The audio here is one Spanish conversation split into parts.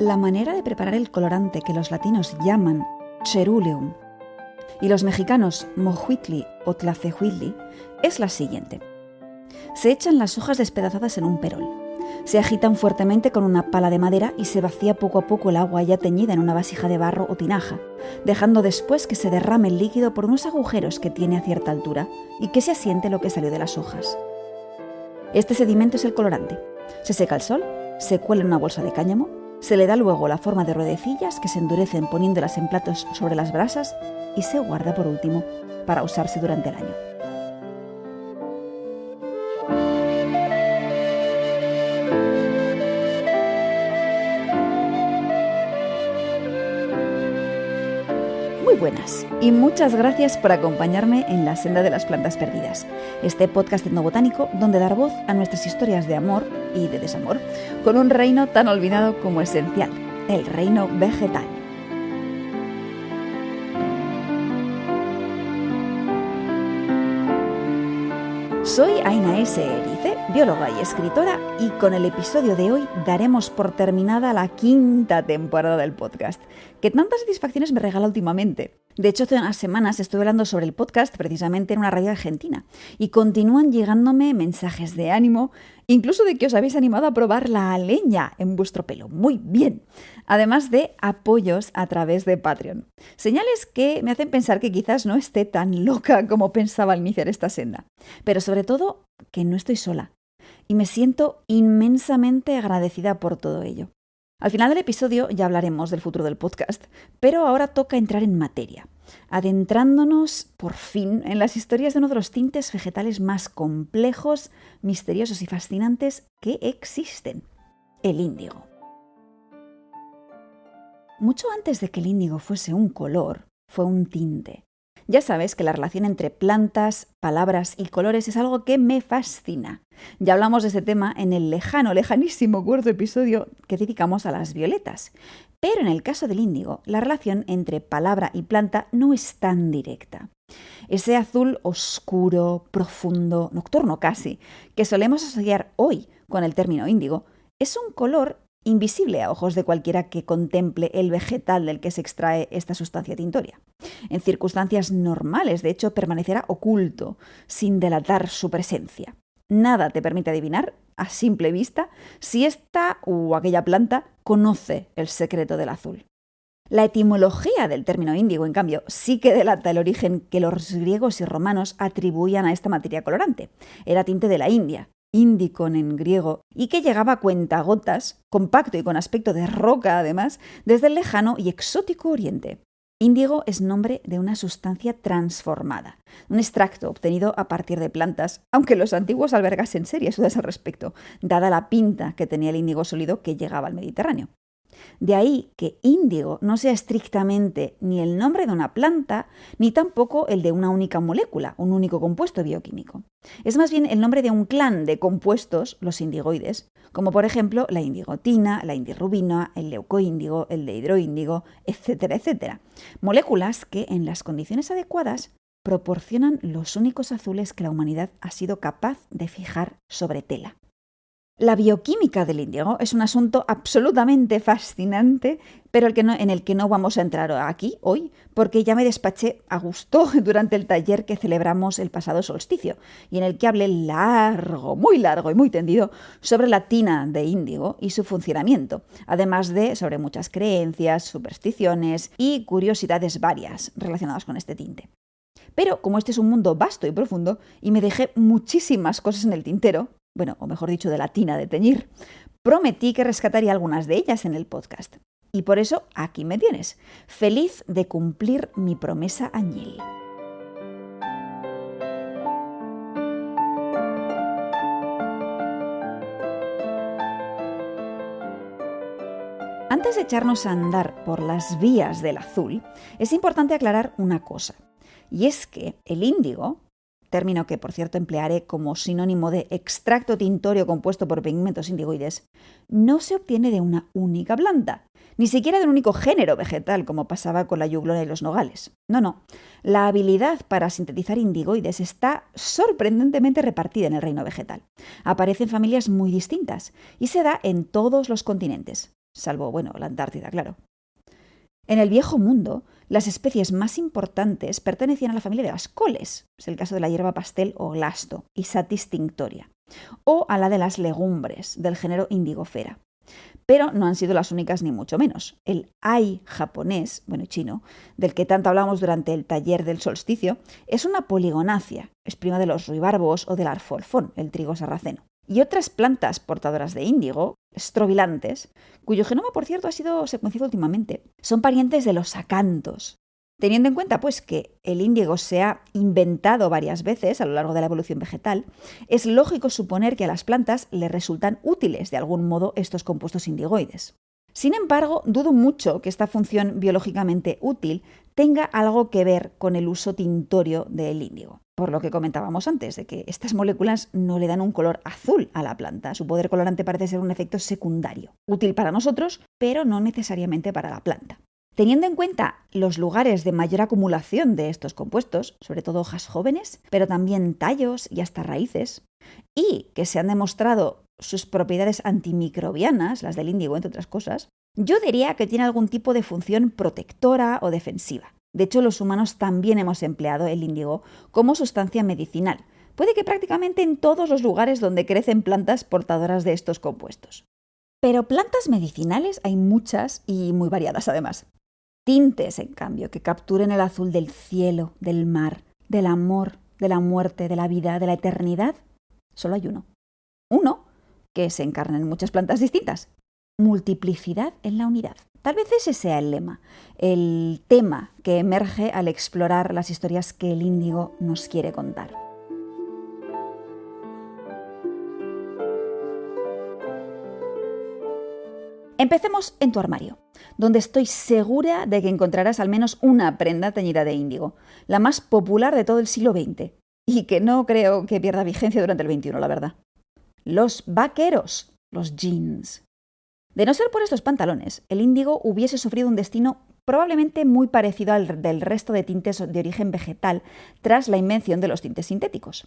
La manera de preparar el colorante que los latinos llaman cherúleum y los mexicanos mojuitli o tlacehuitli es la siguiente. Se echan las hojas despedazadas en un perol. Se agitan fuertemente con una pala de madera y se vacía poco a poco el agua ya teñida en una vasija de barro o tinaja, dejando después que se derrame el líquido por unos agujeros que tiene a cierta altura y que se asiente lo que salió de las hojas. Este sedimento es el colorante. Se seca al sol, se cuela en una bolsa de cáñamo, se le da luego la forma de ruedecillas que se endurecen poniéndolas en platos sobre las brasas y se guarda por último para usarse durante el año. Muy buenas y muchas gracias por acompañarme en La Senda de las Plantas Perdidas, este podcast etnobotánico donde dar voz a nuestras historias de amor y de desamor con un reino tan olvidado como esencial, el reino vegetal. Soy Aina S. Erice, bióloga y escritora, y con el episodio de hoy daremos por terminada la 5ª temporada del podcast, que tantas satisfacciones me regala últimamente. De hecho, hace unas semanas estuve hablando sobre el podcast precisamente en una radio argentina, y continúan llegándome mensajes de ánimo, incluso de que os habéis animado a probar la leña en vuestro pelo. Muy bien. Además de apoyos a través de Patreon. Señales que me hacen pensar que quizás no esté tan loca como pensaba al iniciar esta senda. Pero sobre todo, que no estoy sola. Y me siento inmensamente agradecida por todo ello. Al final del episodio ya hablaremos del futuro del podcast, pero ahora toca entrar en materia, adentrándonos por fin en las historias de uno de los tintes vegetales más complejos, misteriosos y fascinantes que existen, el índigo. Mucho antes de que el índigo fuese un color, fue un tinte. Ya sabes que la relación entre plantas, palabras y colores es algo que me fascina. Ya hablamos de este tema en el lejanísimo 4º episodio que dedicamos a las violetas. Pero en el caso del índigo, la relación entre palabra y planta no es tan directa. Ese azul oscuro, profundo, nocturno casi, que solemos asociar hoy con el término índigo, es un color invisible a ojos de cualquiera que contemple el vegetal del que se extrae esta sustancia tintoria. En circunstancias normales, de hecho, permanecerá oculto, sin delatar su presencia. Nada te permite adivinar, a simple vista, si esta o aquella planta conoce el secreto del azul. La etimología del término índigo, en cambio, sí que delata el origen que los griegos y romanos atribuían a esta materia colorante. Era tinte de la India, índicon en griego, y que llegaba a cuentagotas, compacto y con aspecto de roca además, desde el lejano y exótico oriente. Índigo es nombre de una sustancia transformada, un extracto obtenido a partir de plantas, aunque los antiguos albergasen serias dudas al respecto, dada la pinta que tenía el índigo sólido que llegaba al Mediterráneo. De ahí que índigo no sea estrictamente ni el nombre de una planta, ni tampoco el de una única molécula, un único compuesto bioquímico. Es más bien el nombre de un clan de compuestos, los indigoides, como por ejemplo la indigotina, la indirrubina, el leucoíndigo, el dihidroíndigo, etcétera, etcétera. Moléculas que, en las condiciones adecuadas, proporcionan los únicos azules que la humanidad ha sido capaz de fijar sobre tela. La bioquímica del índigo es un asunto absolutamente fascinante, pero en el que no vamos a entrar aquí hoy, porque ya me despaché a gusto durante el taller que celebramos el pasado solsticio, y en el que hablé largo y muy tendido sobre la tina de índigo y su funcionamiento, además de sobre muchas creencias, supersticiones y curiosidades varias relacionadas con este tinte. Pero como este es un mundo vasto y profundo, y me dejé muchísimas cosas en el tintero, bueno, o mejor dicho, de la tina de teñir, prometí que rescataría algunas de ellas en el podcast. Y por eso aquí me tienes, feliz de cumplir mi promesa añil. Antes de echarnos a andar por las vías del azul, es importante aclarar una cosa, y es que el índigo, término que por cierto emplearé como sinónimo de extracto tintorio compuesto por pigmentos indigoides, no se obtiene de una única planta, ni siquiera de un único género vegetal como pasaba con la yuglona y los nogales. No. La habilidad para sintetizar indigoides está sorprendentemente repartida en el reino vegetal. Aparece en familias muy distintas y se da en todos los continentes. salvo, la Antártida, claro. En el Viejo Mundo, las especies más importantes pertenecían a la familia de las coles, es el caso de la hierba pastel o glasto, Isatis tinctoria, o a la de las legumbres, del género Indigofera. Pero no han sido las únicas ni mucho menos. El ai japonés, chino, del que tanto hablamos durante el taller del solsticio, es una poligonácea, es prima de los ruibarbos o del arfolfón, el trigo sarraceno. Y otras plantas portadoras de índigo, estrobilantes, cuyo genoma, por cierto, ha sido secuenciado últimamente, son parientes de los acantos. Teniendo en cuenta, que el índigo se ha inventado varias veces a lo largo de la evolución vegetal, es lógico suponer que a las plantas les resultan útiles de algún modo estos compuestos indigoides. Sin embargo, dudo mucho que esta función biológicamente útil tenga algo que ver con el uso tintorio del índigo. Por lo que comentábamos antes, de que estas moléculas no le dan un color azul a la planta. Su poder colorante parece ser un efecto secundario, útil para nosotros, pero no necesariamente para la planta. Teniendo en cuenta los lugares de mayor acumulación de estos compuestos, sobre todo hojas jóvenes, pero también tallos y hasta raíces, y que se han demostrado sus propiedades antimicrobianas, las del índigo, entre otras cosas, yo diría que tiene algún tipo de función protectora o defensiva. De hecho, los humanos también hemos empleado el índigo como sustancia medicinal. Puede que prácticamente en todos los lugares donde crecen plantas portadoras de estos compuestos. Pero plantas medicinales hay muchas y muy variadas además. Tintes, en cambio, que capturen el azul del cielo, del mar, del amor, de la muerte, de la vida, de la eternidad, solo hay uno. Uno que se encarna en muchas plantas distintas. Multiplicidad en la unidad. Tal vez ese sea el lema, el tema que emerge al explorar las historias que el índigo nos quiere contar. Empecemos en tu armario, donde estoy segura de que encontrarás al menos una prenda teñida de índigo, la más popular de todo el siglo XX, y que no creo que pierda vigencia durante el XXI, la verdad. Los vaqueros, los jeans. De no ser por estos pantalones, el índigo hubiese sufrido un destino probablemente muy parecido al del resto de tintes de origen vegetal tras la invención de los tintes sintéticos.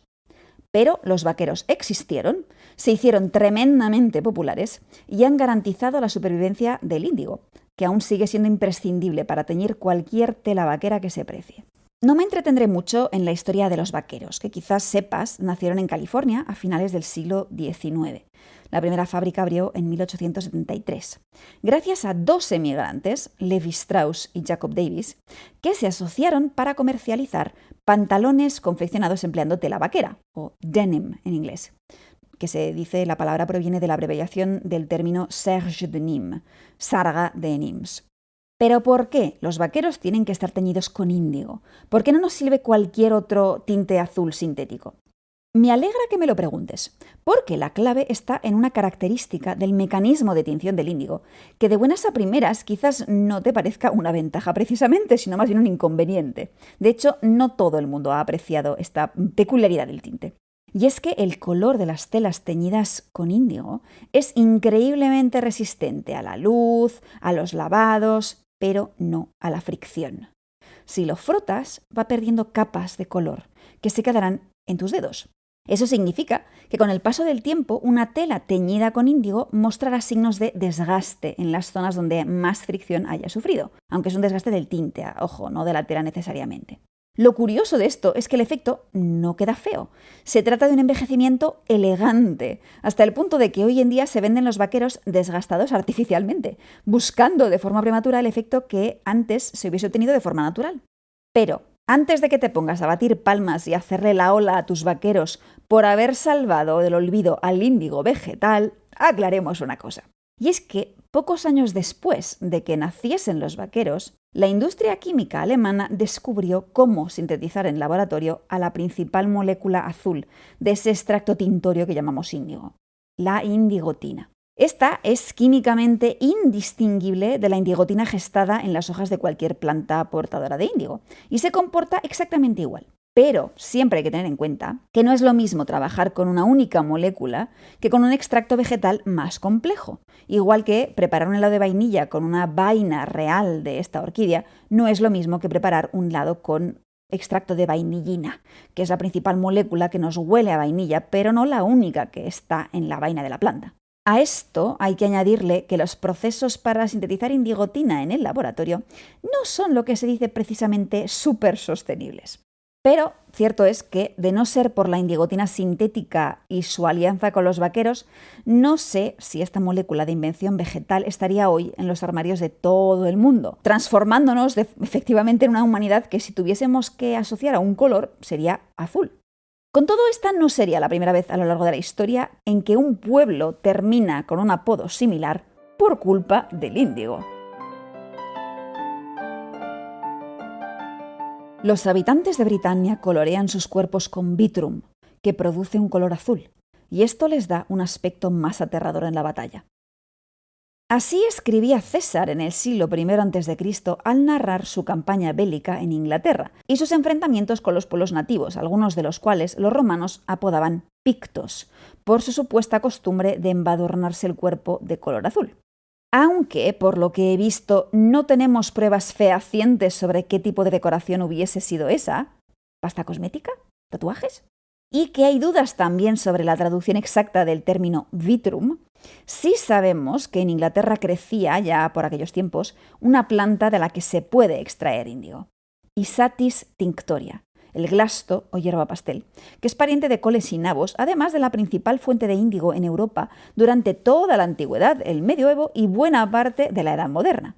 Pero los vaqueros existieron, se hicieron tremendamente populares y han garantizado la supervivencia del índigo, que aún sigue siendo imprescindible para teñir cualquier tela vaquera que se precie. No me entretendré mucho en la historia de los vaqueros, que quizás sepas nacieron en California a finales del siglo XIX. La primera fábrica abrió en 1873, gracias a dos emigrantes, Levi Strauss y Jacob Davis, que se asociaron para comercializar pantalones confeccionados empleando tela vaquera, o denim en inglés, que se dice, la palabra proviene de la abreviación del término serge de Nîmes, sarga de Nîmes. ¿Pero por qué los vaqueros tienen que estar teñidos con índigo? ¿Por qué no nos sirve cualquier otro tinte azul sintético? Me alegra que me lo preguntes, porque la clave está en una característica del mecanismo de tinción del índigo, que de buenas a primeras quizás no te parezca una ventaja precisamente, sino más bien un inconveniente. De hecho, no todo el mundo ha apreciado esta peculiaridad del tinte. Y es que el color de las telas teñidas con índigo es increíblemente resistente a la luz, a los lavados, pero no a la fricción. Si lo frotas, va perdiendo capas de color que se quedarán en tus dedos. Eso significa que con el paso del tiempo una tela teñida con índigo mostrará signos de desgaste en las zonas donde más fricción haya sufrido, aunque es un desgaste del tinte, ojo, no de la tela necesariamente. Lo curioso de esto es que el efecto no queda feo. Se trata de un envejecimiento elegante, hasta el punto de que hoy en día se venden los vaqueros desgastados artificialmente, buscando de forma prematura el efecto que antes se hubiese obtenido de forma natural. Pero antes de que te pongas a batir palmas y hacerle la ola a tus vaqueros por haber salvado del olvido al índigo vegetal, aclaremos una cosa. Y es que pocos años después de que naciesen los vaqueros, la industria química alemana descubrió cómo sintetizar en laboratorio a la principal molécula azul de ese extracto tintorio que llamamos índigo, la indigotina. Esta es químicamente indistinguible de la indigotina gestada en las hojas de cualquier planta portadora de índigo y se comporta exactamente igual. Pero siempre hay que tener en cuenta que no es lo mismo trabajar con una única molécula que con un extracto vegetal más complejo. Igual que preparar un helado de vainilla con una vaina real de esta orquídea no es lo mismo que preparar un helado con extracto de vainillina, que es la principal molécula que nos huele a vainilla, pero no la única que está en la vaina de la planta. A esto hay que añadirle que los procesos para sintetizar indigotina en el laboratorio no son lo que se dice precisamente súper sostenibles. Pero cierto es que, de no ser por la indigotina sintética y su alianza con los vaqueros, no sé si esta molécula de invención vegetal estaría hoy en los armarios de todo el mundo, transformándonos efectivamente en una humanidad que, si tuviésemos que asociar a un color, sería azul. Con todo, esta no sería la primera vez a lo largo de la historia en que un pueblo termina con un apodo similar por culpa del índigo. Los habitantes de Britania colorean sus cuerpos con vitrum, que produce un color azul, y esto les da un aspecto más aterrador en la batalla. Así escribía César en el siglo I a.C. al narrar su campaña bélica en Inglaterra y sus enfrentamientos con los pueblos nativos, algunos de los cuales los romanos apodaban pictos, por su supuesta costumbre de embadurnarse el cuerpo de color azul. Aunque, por lo que he visto, no tenemos pruebas fehacientes sobre qué tipo de decoración hubiese sido esa. ¿Pasta cosmética? ¿Tatuajes? Y que hay dudas también sobre la traducción exacta del término vitrum, sí sabemos que en Inglaterra crecía, ya por aquellos tiempos, una planta de la que se puede extraer índigo, Isatis tinctoria, el glasto o hierba pastel, que es pariente de coles y nabos, además de la principal fuente de índigo en Europa durante toda la antigüedad, el medioevo y buena parte de la Edad Moderna.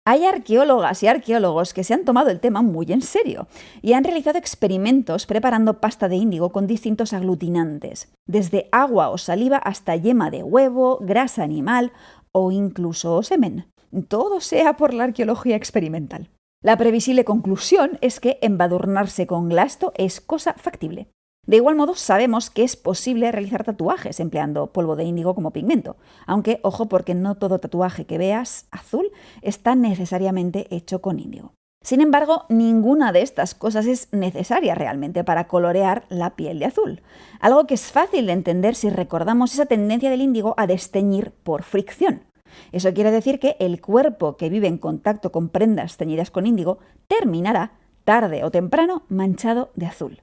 Hay arqueólogas y arqueólogos que se han tomado el tema muy en serio y han realizado experimentos preparando pasta de índigo con distintos aglutinantes, desde agua o saliva hasta yema de huevo, grasa animal o incluso semen. Todo sea por la arqueología experimental. La previsible conclusión es que embadurnarse con glasto es cosa factible. De igual modo, sabemos que es posible realizar tatuajes empleando polvo de índigo como pigmento, aunque ojo, porque no todo tatuaje que veas azul está necesariamente hecho con índigo. Sin embargo, ninguna de estas cosas es necesaria realmente para colorear la piel de azul, algo que es fácil de entender si recordamos esa tendencia del índigo a desteñir por fricción. Eso quiere decir que el cuerpo que vive en contacto con prendas teñidas con índigo terminará, tarde o temprano, manchado de azul.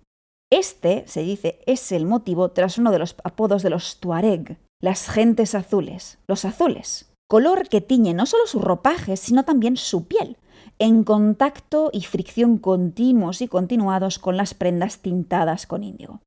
Este, se dice, es el motivo tras uno de los apodos de los tuareg, las gentes azules, los azules, color que tiñe no solo sus ropajes, sino también su piel, en contacto y fricción continuos y continuados con las prendas tintadas con índigo.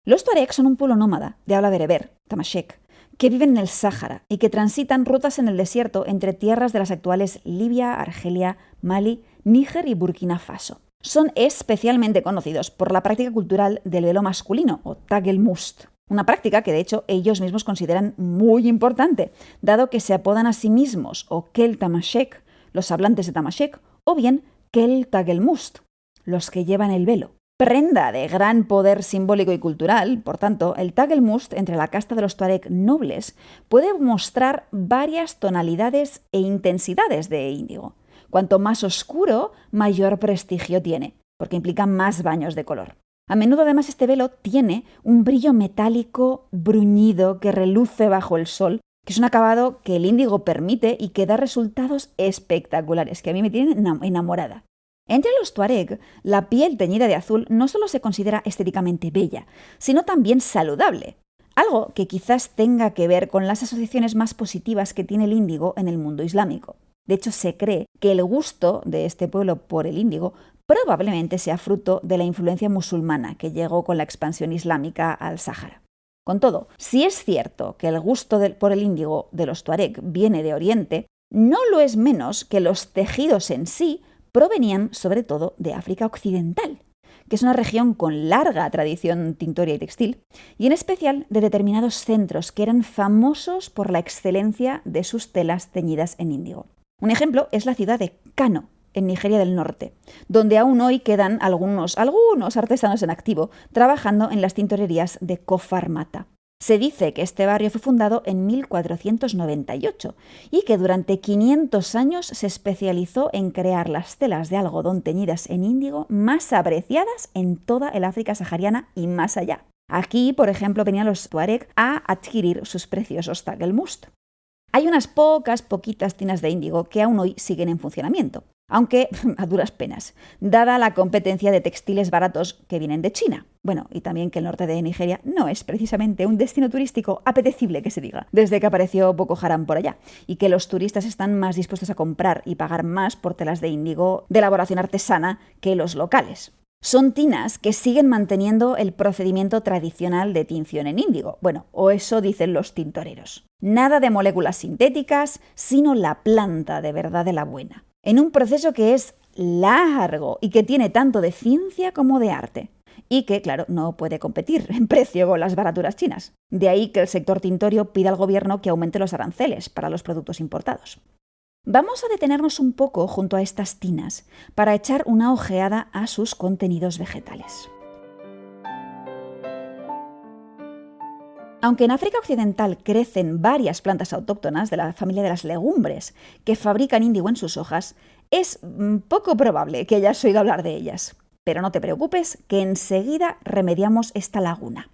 Los tuareg son un pueblo nómada, de habla bereber, tamashek, que viven en el Sáhara y que transitan rutas en el desierto entre tierras de las actuales Libia, Argelia, Mali, Níger y Burkina Faso. Son especialmente conocidos por la práctica cultural del velo masculino, o tagelmust, una práctica que de hecho ellos mismos consideran muy importante, dado que se apodan a sí mismos o Kel Tamashek, los hablantes de Tamashek, o bien Kel Tagelmust, los que llevan el velo. Prenda de gran poder simbólico y cultural, por tanto, el tagelmust entre la casta de los tuareg nobles puede mostrar varias tonalidades e intensidades de índigo. Cuanto más oscuro, mayor prestigio tiene, porque implica más baños de color. A menudo, además, este velo tiene un brillo metálico bruñido que reluce bajo el sol, que es un acabado que el índigo permite y que da resultados espectaculares, que a mí me tienen enamorada. Entre los tuareg, la piel teñida de azul no solo se considera estéticamente bella, sino también saludable, algo que quizás tenga que ver con las asociaciones más positivas que tiene el índigo en el mundo islámico. De hecho, se cree que el gusto de este pueblo por el índigo probablemente sea fruto de la influencia musulmana que llegó con la expansión islámica al Sáhara. Con todo, si es cierto que el gusto por el índigo de los tuareg viene de Oriente, no lo es menos que los tejidos en sí provenían sobre todo de África Occidental, que es una región con larga tradición tintoria y textil, y en especial de determinados centros que eran famosos por la excelencia de sus telas teñidas en índigo. Un ejemplo es la ciudad de Kano, en Nigeria del Norte, donde aún hoy quedan algunos artesanos en activo trabajando en las tintorerías de Kofar Mata. Se dice que este barrio fue fundado en 1498 y que durante 500 años se especializó en crear las telas de algodón teñidas en índigo más apreciadas en toda el África sahariana y más allá. Aquí, por ejemplo, venían los tuareg a adquirir sus preciosos tagelmust. Hay unas poquitas tinas de índigo que aún hoy siguen en funcionamiento, aunque a duras penas, dada la competencia de textiles baratos que vienen de China. Bueno, y también que el norte de Nigeria no es precisamente un destino turístico apetecible que se diga, desde que apareció Boko Haram por allá, y que los turistas están más dispuestos a comprar y pagar más por telas de índigo de elaboración artesana que los locales. Son tinas que siguen manteniendo el procedimiento tradicional de tinción en índigo. Bueno, o eso dicen los tintoreros. Nada de moléculas sintéticas, sino la planta de verdad de la buena. En un proceso que es largo y que tiene tanto de ciencia como de arte. Y que, claro, no puede competir en precio con las baraturas chinas. De ahí que el sector tintorio pida al gobierno que aumente los aranceles para los productos importados. Vamos a detenernos un poco junto a estas tinas para echar una ojeada a sus contenidos vegetales. Aunque en África Occidental crecen varias plantas autóctonas de la familia de las legumbres que fabrican índigo en sus hojas, es poco probable que hayas oído hablar de ellas. Pero no te preocupes, que enseguida remediamos esta laguna.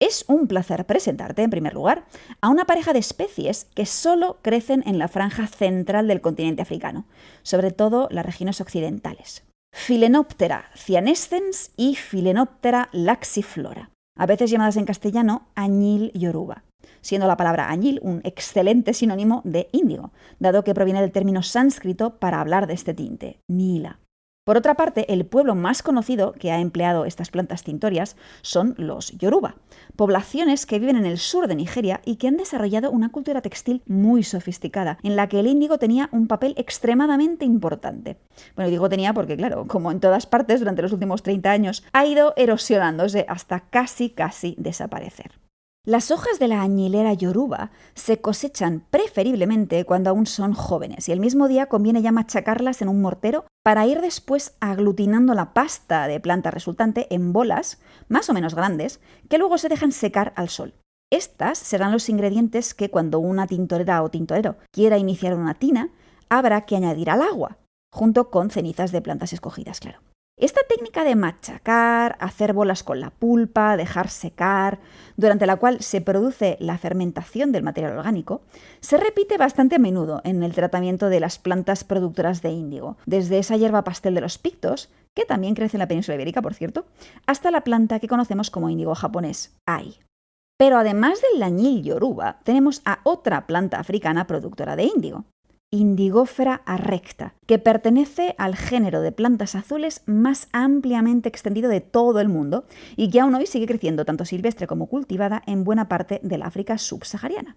Es un placer presentarte, en primer lugar, a una pareja de especies que solo crecen en la franja central del continente africano, sobre todo las regiones occidentales. Phalaenoptera cyanescens y Phalaenoptera laxiflora, a veces llamadas en castellano añil yoruba, siendo la palabra añil un excelente sinónimo de índigo, dado que proviene del término sánscrito para hablar de este tinte, nila. Por otra parte, el pueblo más conocido que ha empleado estas plantas tintorias son los yoruba, poblaciones que viven en el sur de Nigeria y que han desarrollado una cultura textil muy sofisticada, en la que el índigo tenía un papel extremadamente importante. Bueno, digo tenía porque, claro, como en todas partes durante los últimos 30 años, ha ido erosionándose hasta casi desaparecer. Las hojas de la añilera yoruba se cosechan preferiblemente cuando aún son jóvenes y el mismo día conviene ya machacarlas en un mortero para ir después aglutinando la pasta de planta resultante en bolas más o menos grandes que luego se dejan secar al sol. Estas serán los ingredientes que cuando una tintorera o tintorero quiera iniciar una tina habrá que añadir al agua, junto con cenizas de plantas escogidas, claro. Esta técnica de machacar, hacer bolas con la pulpa, dejar secar, durante la cual se produce la fermentación del material orgánico, se repite bastante a menudo en el tratamiento de las plantas productoras de índigo, desde esa hierba pastel de los pictos, que también crece en la península ibérica, por cierto, hasta la planta que conocemos como índigo japonés, ai. Pero además del añil yoruba, tenemos a otra planta africana productora de índigo, Indigofera arrecta, que pertenece al género de plantas azules más ampliamente extendido de todo el mundo y que aún hoy sigue creciendo tanto silvestre como cultivada en buena parte del África subsahariana.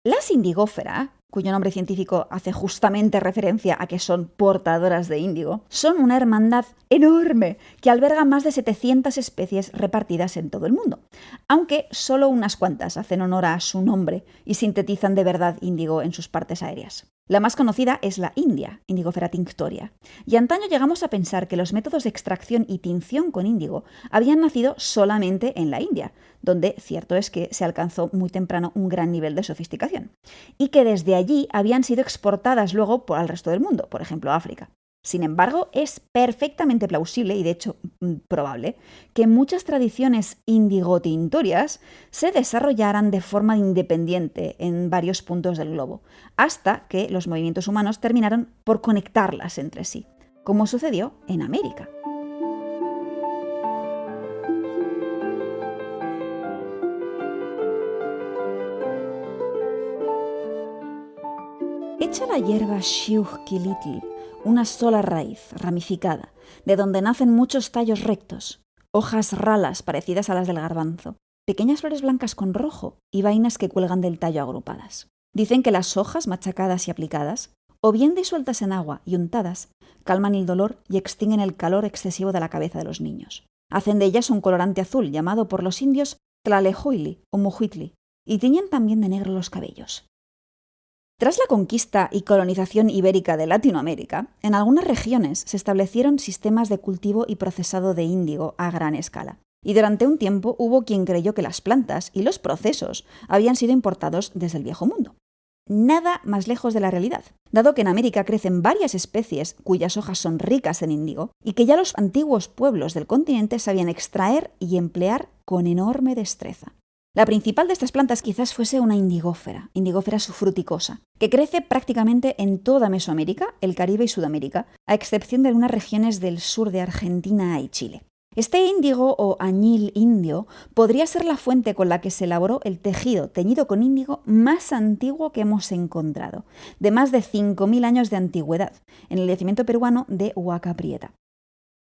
Las indigófera, cuyo nombre científico hace justamente referencia a que son portadoras de índigo, son una hermandad enorme que alberga más de 700 especies repartidas en todo el mundo, aunque solo unas cuantas hacen honor a su nombre y sintetizan de verdad índigo en sus partes aéreas. La más conocida es la india, Indigofera tinctoria, y antaño llegamos a pensar que los métodos de extracción y tinción con índigo habían nacido solamente en la India, donde cierto es que se alcanzó muy temprano un gran nivel de sofisticación, y que desde allí habían sido exportadas luego al resto del mundo, por ejemplo a África. Sin embargo, es perfectamente plausible y de hecho probable que muchas tradiciones indigotintorias se desarrollaran de forma independiente en varios puntos del globo, hasta que los movimientos humanos terminaron por conectarlas entre sí, como sucedió en América. Echa la hierba Shiuh-Kilitl, una sola raíz ramificada, de donde nacen muchos tallos rectos, hojas ralas parecidas a las del garbanzo, pequeñas flores blancas con rojo y vainas que cuelgan del tallo agrupadas. Dicen que las hojas machacadas y aplicadas, o bien disueltas en agua y untadas, calman el dolor y extinguen el calor excesivo de la cabeza de los niños. Hacen de ellas un colorante azul llamado por los indios tlalehuili o mujuitli, y tiñen también de negro los cabellos. Tras la conquista y colonización ibérica de Latinoamérica, en algunas regiones se establecieron sistemas de cultivo y procesado de índigo a gran escala. Y durante un tiempo hubo quien creyó que las plantas y los procesos habían sido importados desde el Viejo Mundo. Nada más lejos de la realidad, dado que en América crecen varias especies cuyas hojas son ricas en índigo y que ya los antiguos pueblos del continente sabían extraer y emplear con enorme destreza. La principal de estas plantas quizás fuese una indigófera sufruticosa, que crece prácticamente en toda Mesoamérica, el Caribe y Sudamérica, a excepción de algunas regiones del sur de Argentina y Chile. Este índigo o añil indio podría ser la fuente con la que se elaboró el tejido teñido con índigo más antiguo que hemos encontrado, de más de 5.000 años de antigüedad, en el yacimiento peruano de Huaca Prieta.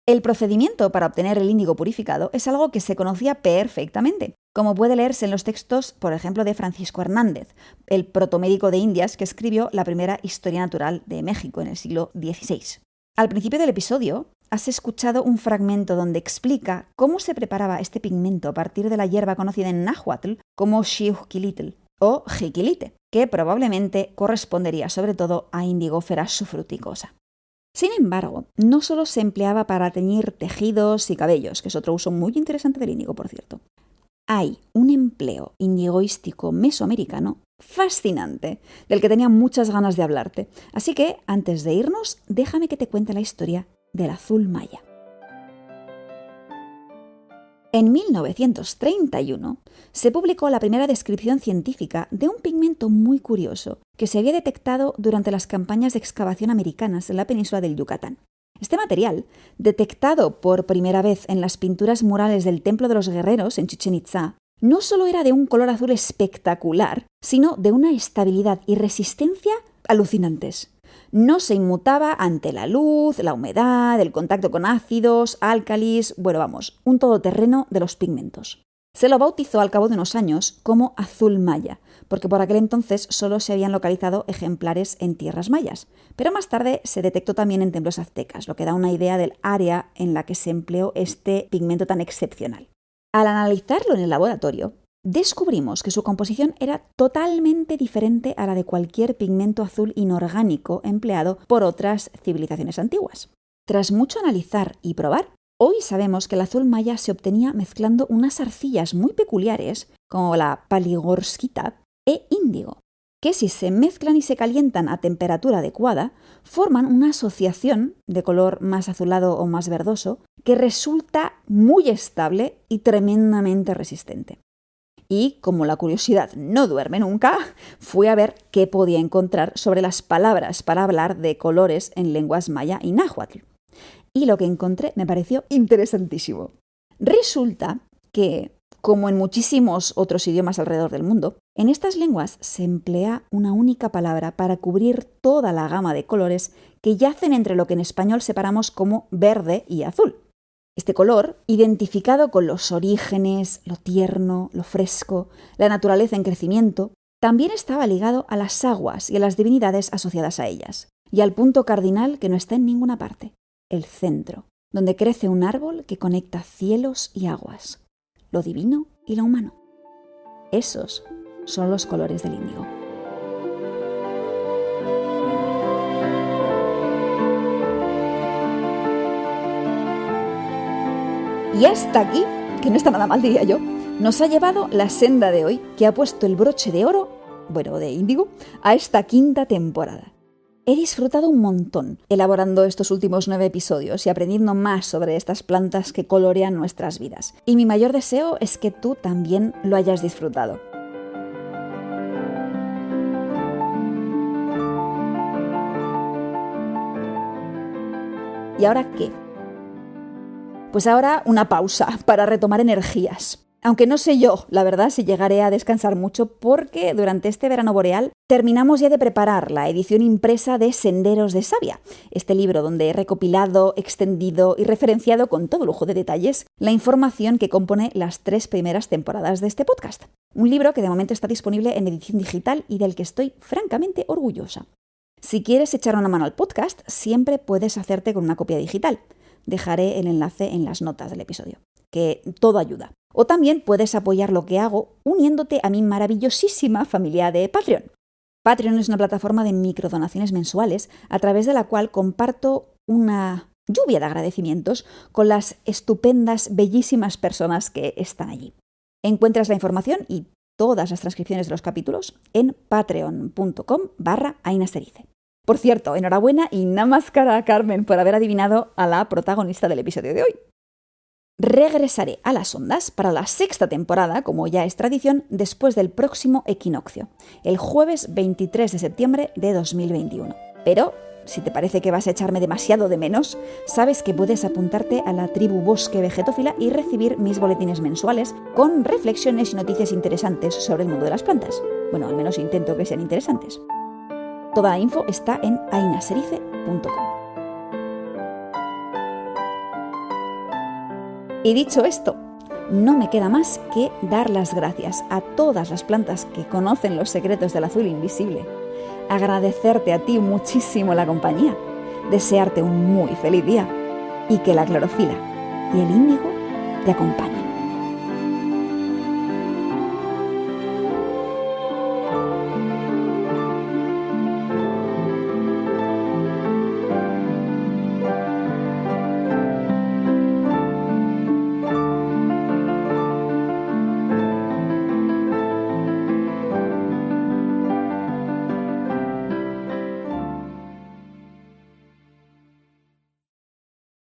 El procedimiento para obtener el índigo purificado es algo que se conocía perfectamente, como puede leerse en los textos, por ejemplo, de Francisco Hernández, el protomédico de Indias que escribió la primera historia natural de México en el siglo XVI. Al principio del episodio, has escuchado un fragmento donde explica cómo se preparaba este pigmento a partir de la hierba conocida en náhuatl como xiuhquilitl o jiquilite, que probablemente correspondería sobre todo a Indigófera sufruticosa. Sin embargo, no solo se empleaba para teñir tejidos y cabellos, que es otro uso muy interesante del índigo, por cierto. Hay un empleo indigoístico mesoamericano fascinante, del que tenía muchas ganas de hablarte. Así que, antes de irnos, déjame que te cuente la historia del azul maya. En 1931 se publicó la primera descripción científica de un pigmento muy curioso que se había detectado durante las campañas de excavación americanas en la península del Yucatán. Este material, detectado por primera vez en las pinturas murales del Templo de los Guerreros en Chichén Itzá, no solo era de un color azul espectacular, sino de una estabilidad y resistencia alucinantes. No se inmutaba ante la luz, la humedad, el contacto con ácidos, álcalis, un todoterreno de los pigmentos. Se lo bautizó al cabo de unos años como azul maya, porque por aquel entonces solo se habían localizado ejemplares en tierras mayas, pero más tarde se detectó también en templos aztecas, lo que da una idea del área en la que se empleó este pigmento tan excepcional. Al analizarlo en el laboratorio, descubrimos que su composición era totalmente diferente a la de cualquier pigmento azul inorgánico empleado por otras civilizaciones antiguas. Tras mucho analizar y probar, hoy sabemos que el azul maya se obtenía mezclando unas arcillas muy peculiares, como la paligorskita e índigo, que si se mezclan y se calientan a temperatura adecuada, forman una asociación de color más azulado o más verdoso que resulta muy estable y tremendamente resistente. Y, como la curiosidad no duerme nunca, fui a ver qué podía encontrar sobre las palabras para hablar de colores en lenguas maya y náhuatl. Y lo que encontré me pareció interesantísimo. Resulta que, como en muchísimos otros idiomas alrededor del mundo, en estas lenguas se emplea una única palabra para cubrir toda la gama de colores que yacen entre lo que en español separamos como verde y azul. Este color, identificado con los orígenes, lo tierno, lo fresco, la naturaleza en crecimiento, también estaba ligado a las aguas y a las divinidades asociadas a ellas, y al punto cardinal que no está en ninguna parte, el centro, donde crece un árbol que conecta cielos y aguas, lo divino y lo humano. Esos son los colores del índigo. Y hasta aquí, que no está nada mal diría yo, nos ha llevado la senda de hoy que ha puesto el broche de oro, de índigo, a esta quinta temporada. He disfrutado un montón elaborando estos últimos 9 episodios y aprendiendo más sobre estas plantas que colorean nuestras vidas. Y mi mayor deseo es que tú también lo hayas disfrutado. ¿Y ahora qué? Pues ahora una pausa para retomar energías. Aunque no sé yo, la verdad, si llegaré a descansar mucho porque durante este verano boreal terminamos ya de preparar la edición impresa de Senderos de Savia, este libro donde he recopilado, extendido y referenciado con todo lujo de detalles la información que compone las 3 primeras temporadas de este podcast. Un libro que de momento está disponible en edición digital y del que estoy francamente orgullosa. Si quieres echar una mano al podcast, siempre puedes hacerte con una copia digital. Dejaré el enlace en las notas del episodio, que todo ayuda. O también puedes apoyar lo que hago uniéndote a mi maravillosísima familia de Patreon. Patreon es una plataforma de microdonaciones mensuales a través de la cual comparto una lluvia de agradecimientos con las estupendas, bellísimas personas que están allí. Encuentras la información y todas las transcripciones de los capítulos en patreon.com/ainasterice. Por cierto, enhorabuena y namaskara a Carmen por haber adivinado a la protagonista del episodio de hoy. Regresaré a las ondas para la 6ª temporada, como ya es tradición, después del próximo equinoccio, el jueves 23 de septiembre de 2021. Pero, si te parece que vas a echarme demasiado de menos, sabes que puedes apuntarte a la tribu Bosque Vegetófila y recibir mis boletines mensuales con reflexiones y noticias interesantes sobre el mundo de las plantas. Bueno, al menos intento que sean interesantes. Toda la info está en ainaserice.com. Y dicho esto, no me queda más que dar las gracias a todas las plantas que conocen los secretos del azul invisible, agradecerte a ti muchísimo la compañía, desearte un muy feliz día y que la clorofila y el índigo te acompañen.